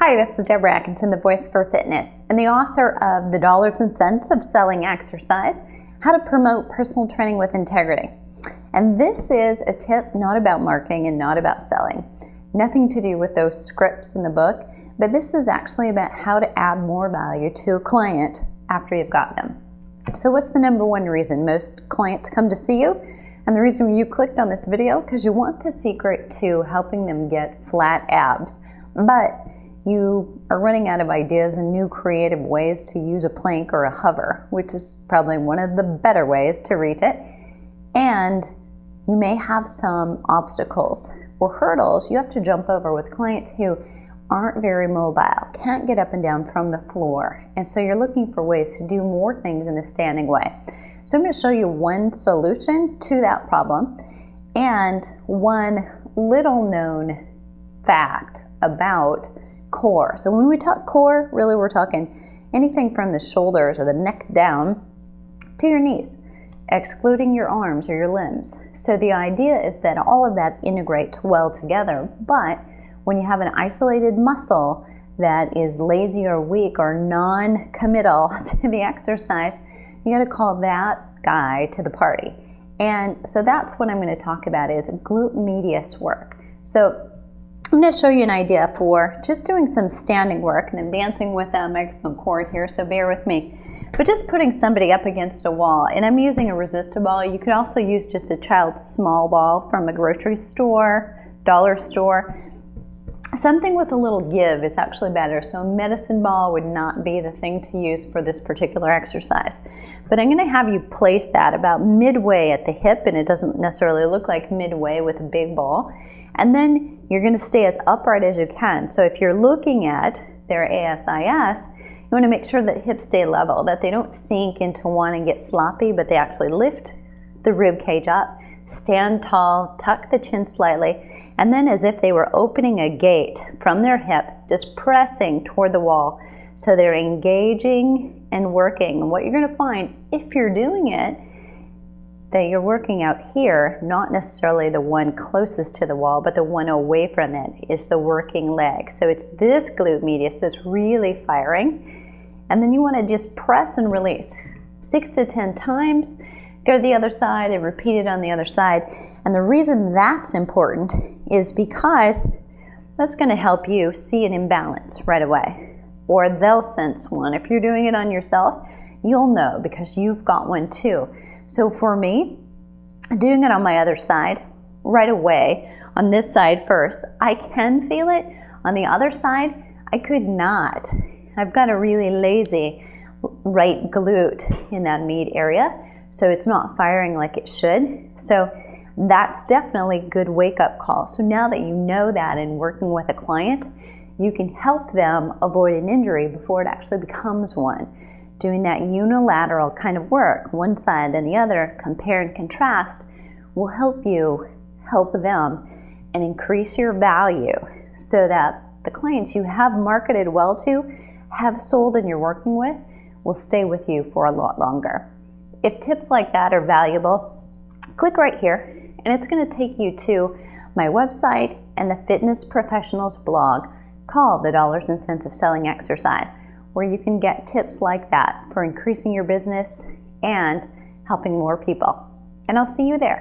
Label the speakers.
Speaker 1: Hi, this is Deborah Atkinson, the voice for fitness, and the author of The Dollars and Cents of Selling Exercise, How to Promote Personal Training with Integrity. And this is a tip not about marketing and not about selling. Nothing to do with those scripts in the book, but this is actually about how to add more value to a client after you've got them. So what's the number one reason most clients come to see you? And the reason you clicked on this video, because you want the secret to helping them get flat abs, but you are running out of ideas and new creative ways to use a plank or a hover, which is probably one of the better ways to reach it. And you may have some obstacles or hurdles you have to jump over with clients who aren't very mobile, can't get up and down from the floor. And so you're looking for ways to do more things in a standing way. So I'm going to show you one solution to that problem and one little known fact about core. So when we talk core, really we're talking anything from the shoulders or the neck down to your knees, excluding your arms or your limbs. So the idea is that all of that integrates well together, but when you have an isolated muscle that is lazy or weak or non-committal to the exercise, you got to call that guy to the party. And so that's what I'm going to talk about is glute medius work. So I'm going to show you an idea for just doing some standing work, and I'm dancing with a microphone cord here, so bear with me. But just putting somebody up against a wall, and I'm using a resistor ball. You could also use just a child's small ball from a grocery store, dollar store. Something with a little give is actually better, so a medicine ball would not be the thing to use for this particular exercise. But I'm going to have you place that about midway at the hip, and it doesn't necessarily look like midway with a big ball. And then you're going to stay as upright as you can. So if you're looking at their ASIS, you want to make sure that hips stay level, that they don't sink into one and get sloppy, but they actually lift the rib cage up, stand tall, tuck the chin slightly, and then as if they were opening a gate from their hip, just pressing toward the wall. So they're engaging and working. And what you're going to find, if you're doing it, that you're working out here, not necessarily the one closest to the wall, but the one away from it is the working leg. So it's this glute medius that's really firing. And then you want to just press and release 6 to 10 times. Go to the other side and repeat it on the other side. And the reason that's important is because that's going to help you see an imbalance right away. Or they'll sense one. If you're doing it on yourself, you'll know because you've got one too. So for me, doing it on my other side, right away, on this side first, I can feel it. On the other side, I could not. I've got a really lazy right glute in that med area, so it's not firing like it should. So that's definitely a good wake-up call. So now that you know that and working with a client, you can help them avoid an injury before it actually becomes one. Doing that unilateral kind of work, one side then the other, compare and contrast, will help you help them and increase your value so that the clients you have marketed well to, have sold and you're working with, will stay with you for a lot longer. If tips like that are valuable, click right here and it's going to take you to my website and the Fitness Professionals blog called The Dollars and Cents of Selling Exercise, where you can get tips like that for increasing your business and helping more people. And I'll see you there.